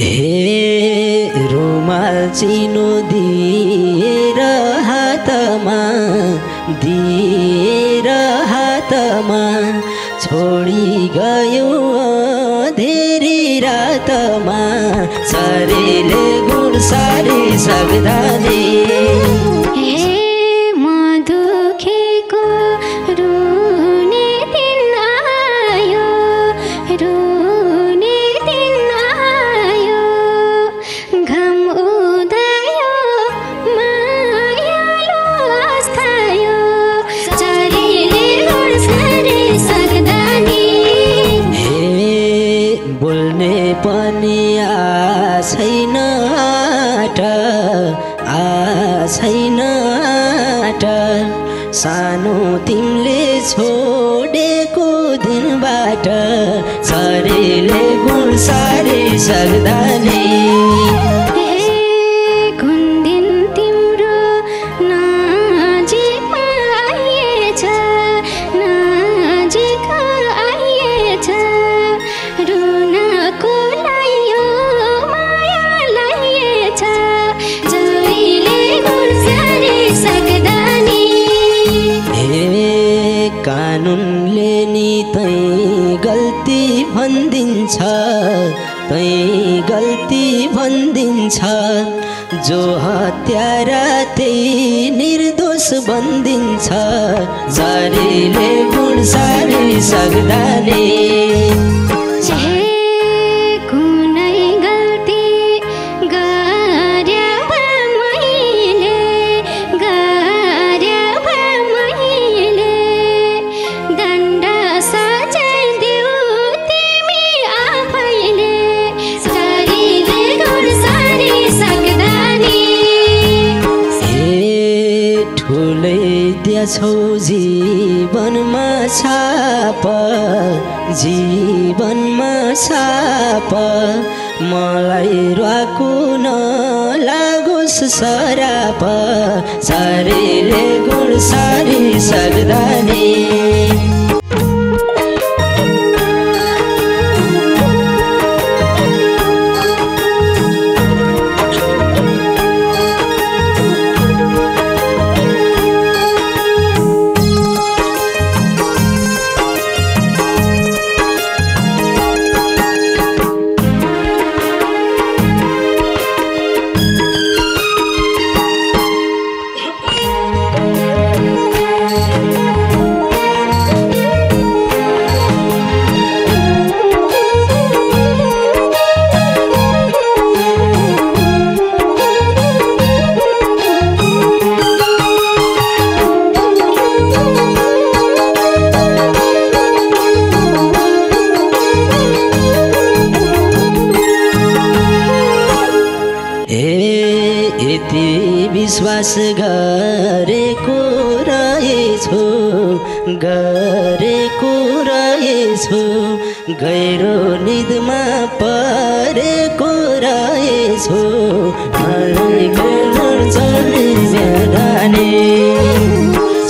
हे रुमाल चिनो दिएर हातमा छोडी गयो धेरै रातमा शरीरले गुण सारी सक्दाले छैन सानो तिमीले छोडेको दिनबाट शरीरले गुण सारी सक्दाले कानुनले नि तै गल्ती भनिदिन्छ जो हत्यारा त्यही निर्दोष बन्दिन्छ शरीरले गुण सारी सक्दाले छौ जीवनमा छाप मलाई रुवाको नलागोस् सराप शरीरले गुण सारी सक्दाले विश्वास गरेको रहेछु गहिरो निदमा परेको रहेछु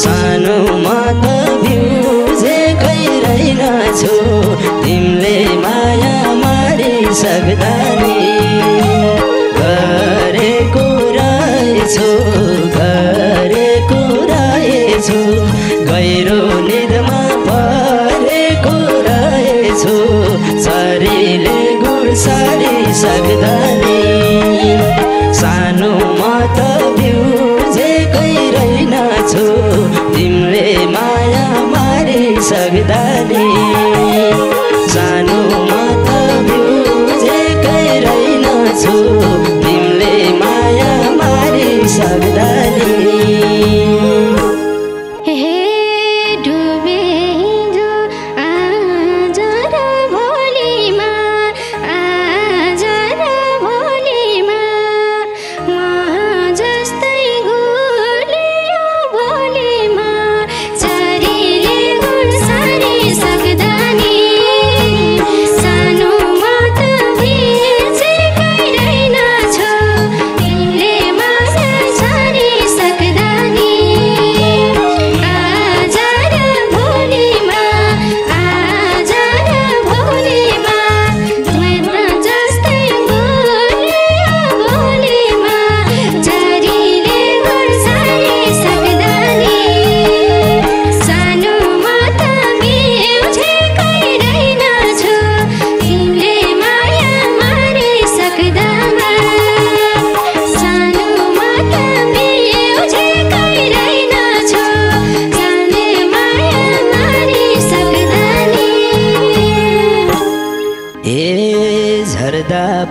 सानोमा त भिउजेकै रहेनछु तिमीले माया मारि सक्दाले गरेको रहेछु गहिरो निदमा परेको रहेछु शरीरले गुण सारी सक्दाले सानोमा त भिउजेकै रहेनछु तिमीले माया मारि सक्दाले सानोमा त भिउजेकै रहेनछु तिमीले माया मारि सक्दाले आज र भोलिमा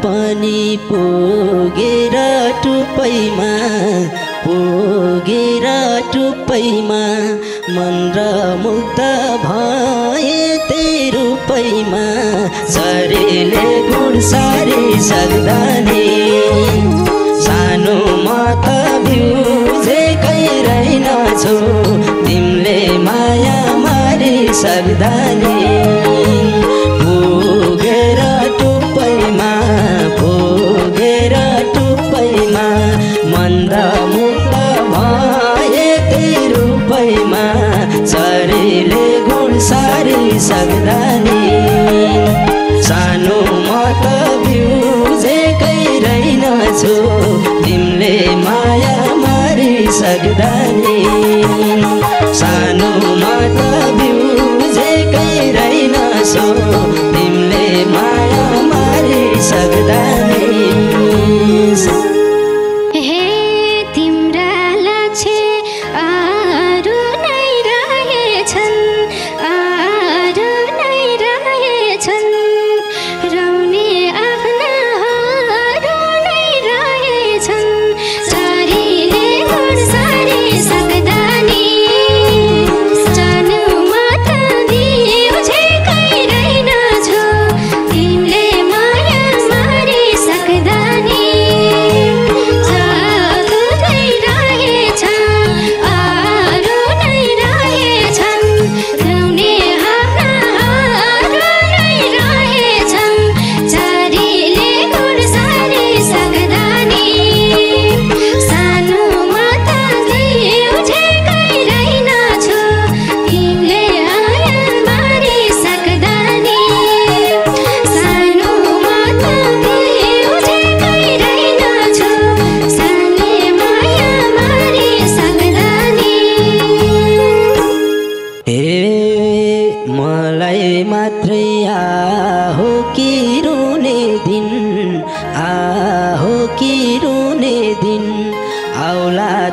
पनि पुगेर टुप्पैमा मन र मुग्ध भए त्यही रूपैमा शरीरले गुण सारी सक्दा नि सानोमा त बिउजेकै रहेनछौ तिमीले माया मारी सक्दा नि पुगेर टुप्पैमा मन र मुक्त भए त्यही रूपैमा शरीरले गुण सारी सक्दा नि सानोमा त बिउजेकै रहेनछौ तिमीले माया मारी सक्दा नि सानोमा त बिउजेकै रहेनछौ तिमीले माया मारी सक्दा नि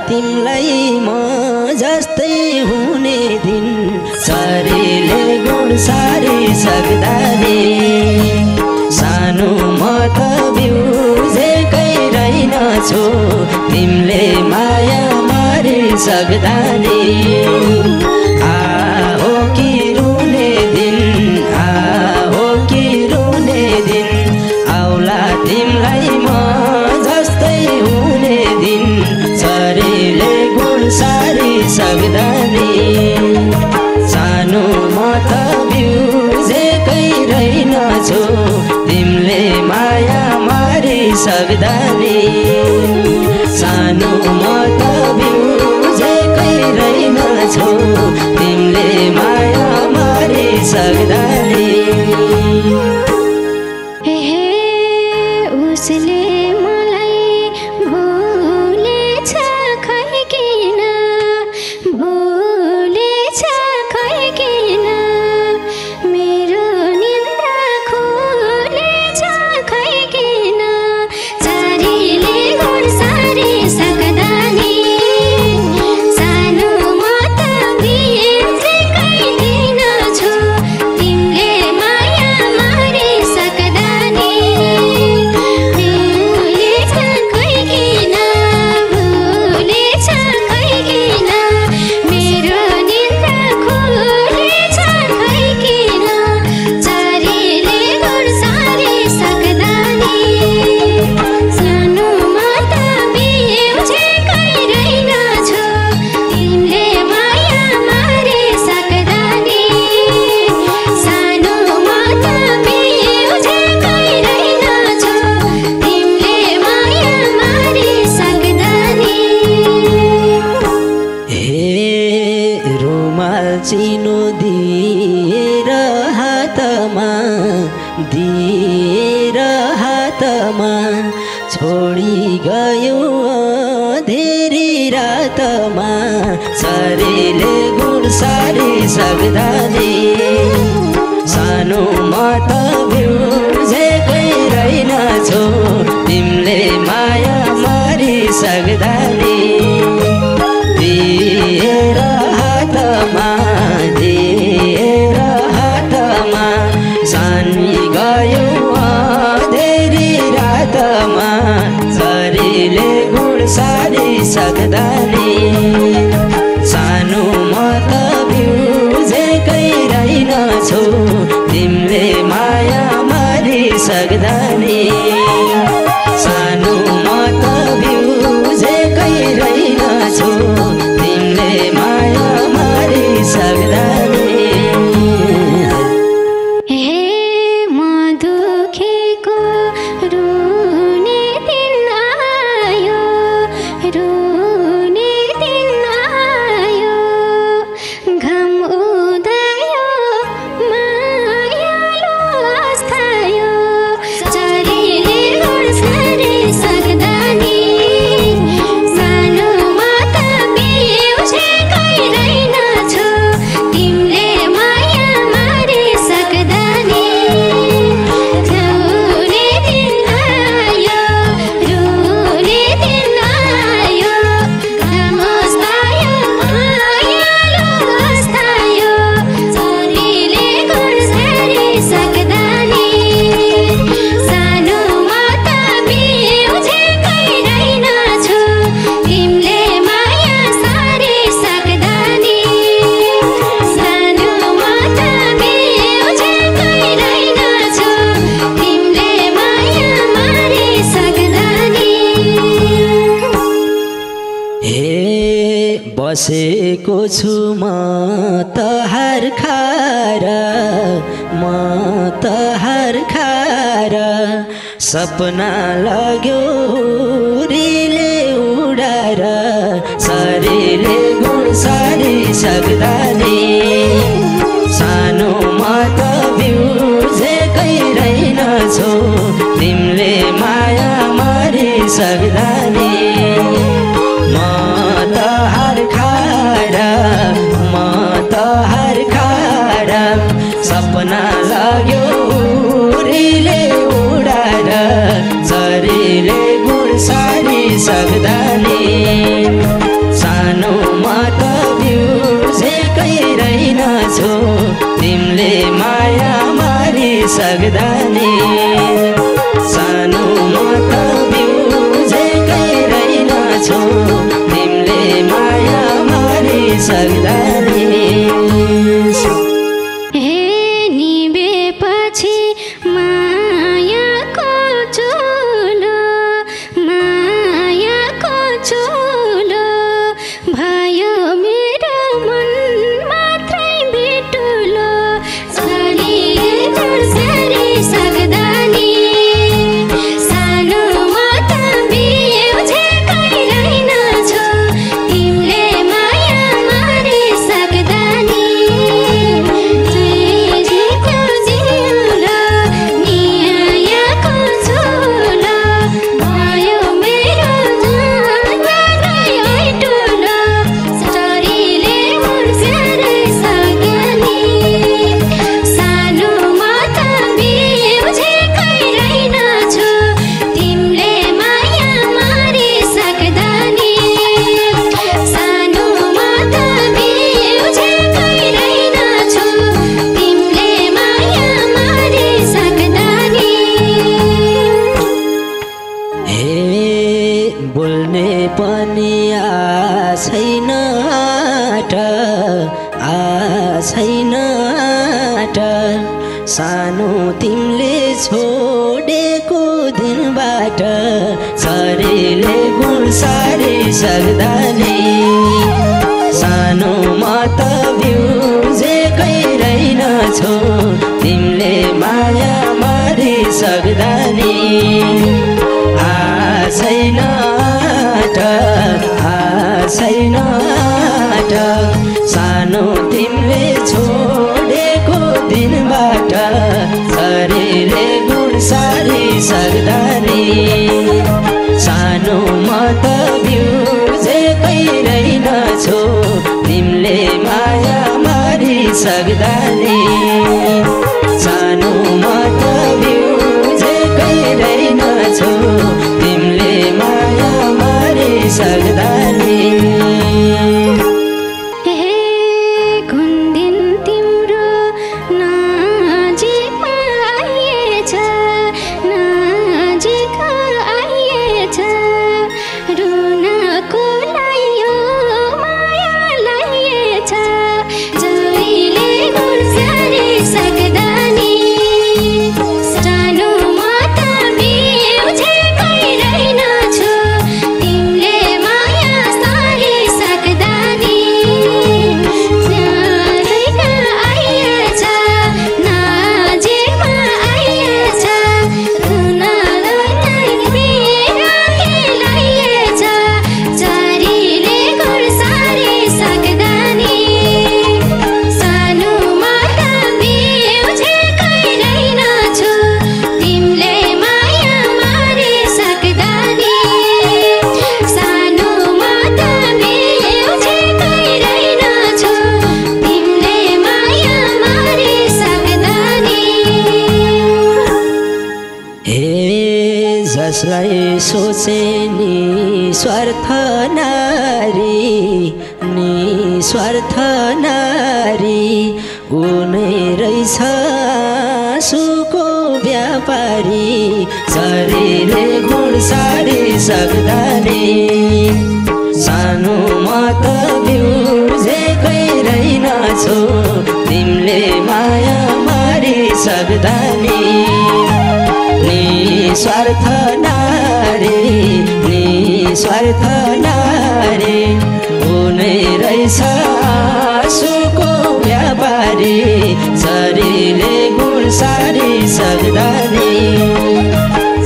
तिमलाई म जस्तै हुने दिन शरीरले गुण सारी सक्दा नि सानोमा त बिउजेकै रहेनछौ तिमीले माया मारी सक्दा नि आहो कि रुने दिन आउला तिमलाई म जस्तै हुने दिन शरीरले गुण सारी सक्दा नि सानोमा त बिउजेकै रहेनछौ तिमीले माया मारी सक्दा नि सानोमा त बिउजेकै रहेनछौ तिमीले माया मारी सक्दा नि उसले मलाई भुलेछ खै किन मेरो निन्द्रा खुलेछ खै किन चारीले गुण सारी सक्दा नि सानोमा त बिउजेकै रहेनछौ तिमीले माया मारी सक्दा नि चिनो दिएर हातमा छोडी गयो धेरै रातमा शरीरले गुण सारी सक्दा नि सानोमा त बिउजेकै रहेनछौ तिमीले माया मारी सक्दा नि दिएर हातमा सानी गयो धेरै सक्दा नि सानो म त बिउजेकै रहेनछु तिमीले माया मारि सक्दा नि सानो म त बिउजेकै रहेनछु तिमीले माया मारि सक्दा नि बसेको छु म तहार खार सपना लाग्यो रिले उडाएर शरीरले गुण सारी सक्दा नि सानो म त बिउजेकै रहेनछु तिमीले माया मारि सक्दा नि सपना लाग्यो रिले उडाएर शरीरले गुण सारी सक्दा नि सानो म त बिउजेकै रहेनछु तिमीले माया मारि सक्दा नि सानो म त बिउजेकै रहेनछु तिमीले माया मारि सक्दा नि छैन सानो तिमीले छोडेको दिनबाट शरीरले गुण सारी सक्दा नि सानो म त बिउजेकै रहेनछु तिमीले माया मारि सक्दा नि छैन सानो तिमीले छोडेको दिनबाट शरीरले गुण सारी सक्दा नि सानो म त बिउजेकै रहेनछु तिमीले माया मारि सक्दा नि सानो म त बिउजेकै रहेनछु तिमीले माया मारि सक्दा नि रुन जसलाई सोचे निस्वार्थ नारी निस्वार्थ नारी उनै रहेछ आँसुको व्यापारी शरीरले गुण सारी सक्दा नि सानो म त बिउजेकै रहेनछु तिमीले माया मारि सक्दा नि निस्वार्थ नारी निस्वार्थ नारी उनै रहेछ आँसुको व्यापारी शरीरले गुण सारी सक्दा नि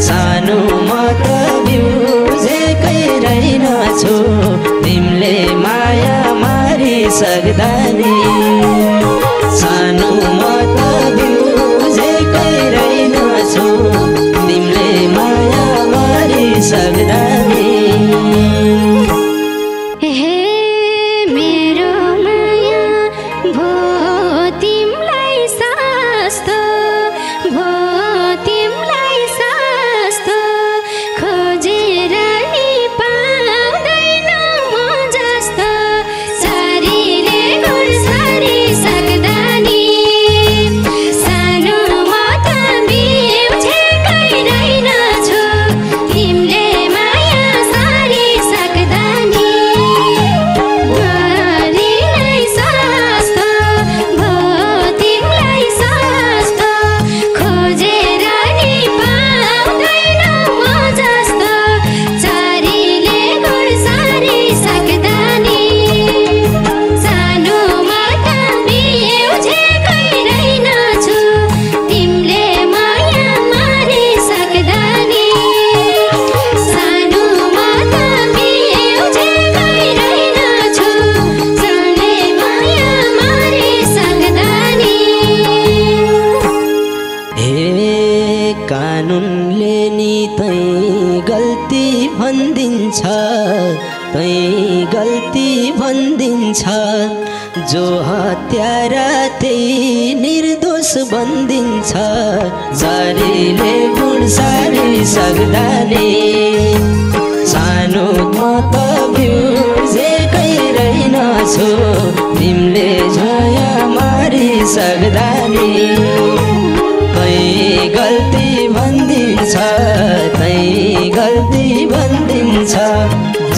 सानो म त बिउजेकै रहेनछु तिमीले माया मारि सक्दा नि सानो म त बिउजेकै रहेनछु तिमीले माया मारि सक्दा नि कानुनले नि तै गल्ती भनिदिन्छ जो हत्यारा त्यही निर्दोष बन्दिन्छ शरीरले गुण सारी सक्दा नि सानो म त बिउजेकै रहेनछु तिमीले माया मारि सक्दा नि तै गल्ती भनिदिन्छ तै गल्ती भनिदिन्छ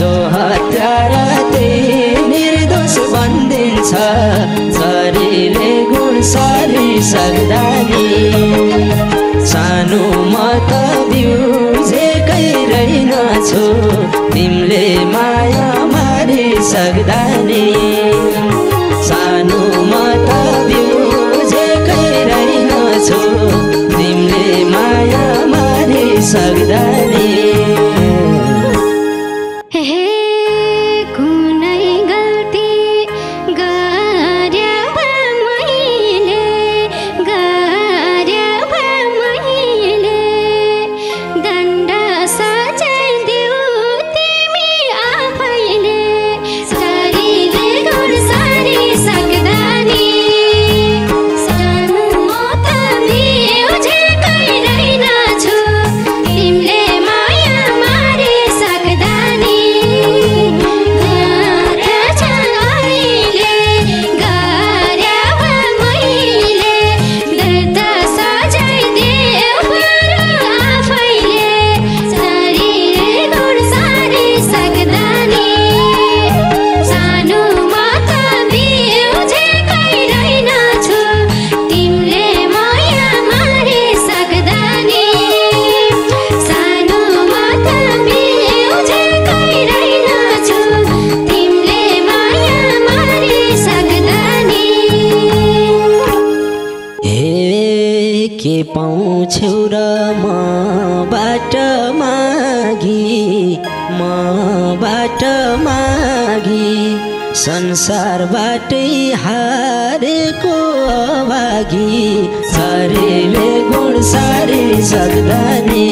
जो हत्यारा त्यही निर्दोष बन्दिन्छ शरीरले गुण सारी सक्दा नि सानो म त बिउजेकै रहेनछु तिमीले माया मारि सक्दा नि सानो म त बिउजेकै रहेनछु तिमीले माया मारि सक्दा नि के पाउँछौ र मबाट मागी संसारबाटै हारेको अभागी शरीरले गुण सारी सक्दा नि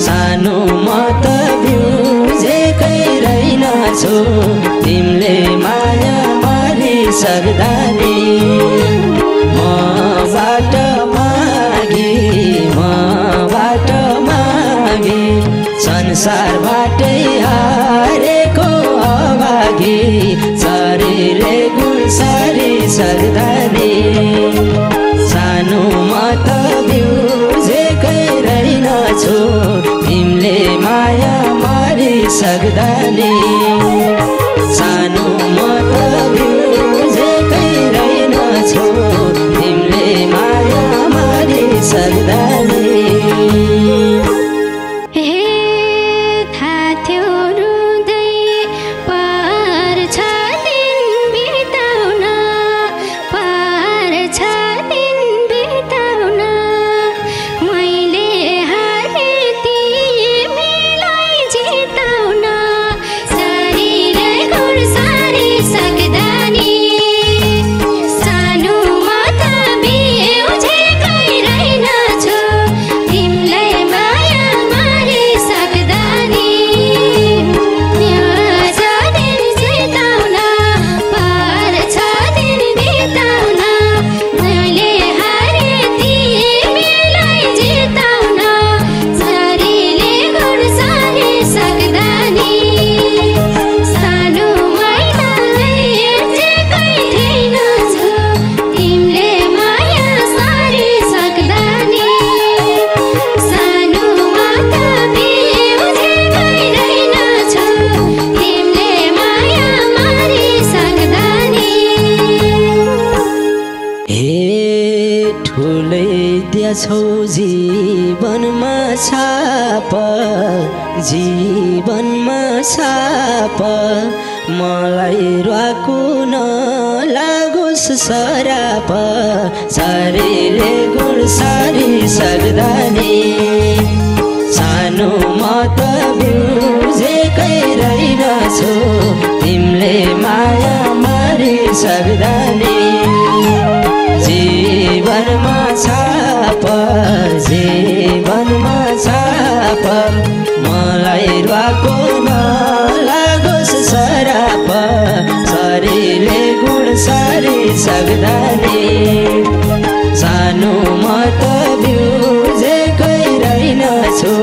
सानो म त बिउजेकै रहेनछु तिमीले माया मारि सक्दा नि मबाट मागी संसारबाटै हारेको अभागी शरीरले गुण सारी सक्दा नि सानो म त बिउजेकै रहेनछु तिमीले माया मारि सक्दा नि सानो म त बिउजेकै रहेनछु तिमीले माया मारि सक्दा नि छौ जीवनमा छाप जीवनमा छाप मलाई रुवाको नलागोस् सराप शरीरले गुण सारी सक्दा नि सानो म त बिउजेकै रहेनछु तिमीले माया मारि सक्दा नि जीवनमा छाप जीवनमा छाप मलाई रुवाको नलागोस् सराप शरीरले गुण सारी सक्दा नि सानो म त बिउजेकै रहेनछु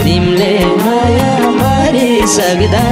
तिमीले माया मारि सक्दा